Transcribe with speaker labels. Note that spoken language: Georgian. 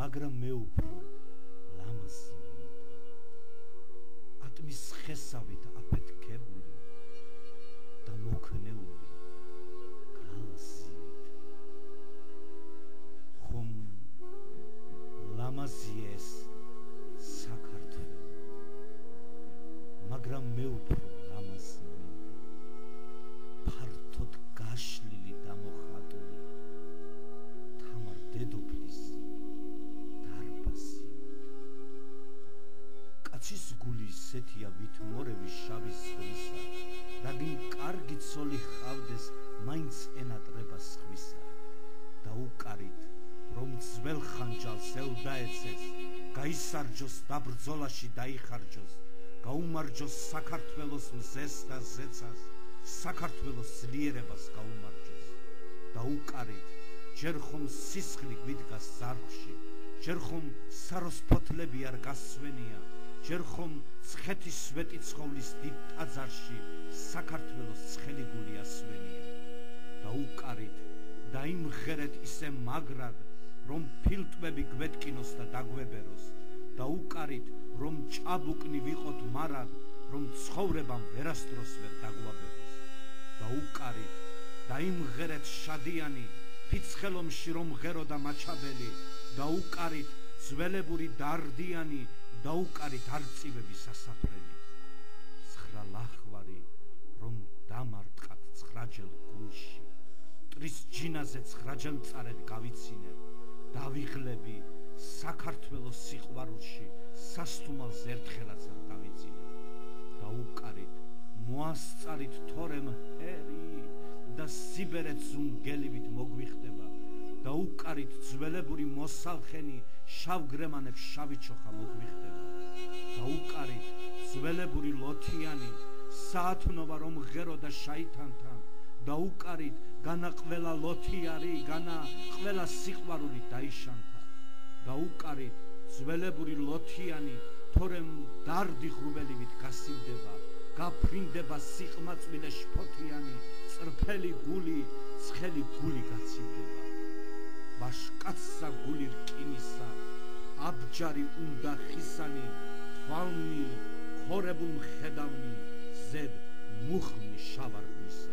Speaker 1: მაგრამ მე უფრო ლამაზი მინდა ატმის ხესავით აფეთქებული და მოქნეული გალსივით ხომ ლამაზია ეს საქართველო მაგრამ მე უფრო ლამაზი მინდა ფართოდ გაშლილი და მოხატული თამარ დედოფლის დარბაზი კაცის გული ისეთია ვით მორევის შავი ზღვრისა რაგინ კარგი ცოლი ჰყავდეს მაინც ენატრება სხვისა დაუკარით რომ ძველ ხანჯალს ელდაეცეს გაისარჯოს და ბრძოლაში დაიხარჯოს გაუმარჯოს საქართველოს მზეს და ზეცას საქართველოს ძლიერებას გაუმარჯოს დაუკარით ჯერ ხომ სისხლი გვიდგას ზარხში ჯერ ხომ საროს ფოთლები არ გასვენია ჯერ ხომ ცხეთის სვეტი ცხოვლის დიდ ტაძარში საქართველოს ცხელი გული ასვენია დაუკარით დაიმღერეთ ისე მაგრად რომ ფილტვები გვეთკინოს და დაგვებეროს დაუკარით რომ ჭაბუკნი ვიყოთ მარად რომ ცხოვრებამ ვერასდროს ვერ დაგვაბეროს დაუკარით დაიმღერეთ შადიანი ფიცხელომში რომ ღეროდა მაჩაბელი დაუკარით ძველებური დარდიანი დაუკარით არწივები სასაფრელი ცხრა ლახვარი რომ დამარტყათ ცხრაჯელ გულში ტრის ჯინაზე ცხრაჯელ მწარედ გავიცინებ დავიღლები საქართველოს სიყვარულში სასტუმალს ერთხელაც არ დავიძინებ დაუკარით მოასწარით თორემ ჰერი და სიბერეთ ზუნგელივით მოგვიხდება დაუკარით ძველებური მოსალხენი შავგრემანებს შავი ჩოხა მოგვიხდება დაუკარით ძველებური ლოთიანი საათნობა რომ ღეროდა შაითანთან დაუკარით განა ყველა ლოთიარი განა ყველა სიყვარული დაიშანთა დაუკარით ძველებური ლოთიანი თორემ დარდი ღრუბელივით გასიმდება გაფრინდება სიყმაწვილე შფოთიანი წრფელი გული ცხელი გული გაციმდება ვაშკაცსა გული რკინისა აბჯარი უნდა ხისანი თვალნი ხორებულ მხედავნი ზედ მუხლი შავარღვისა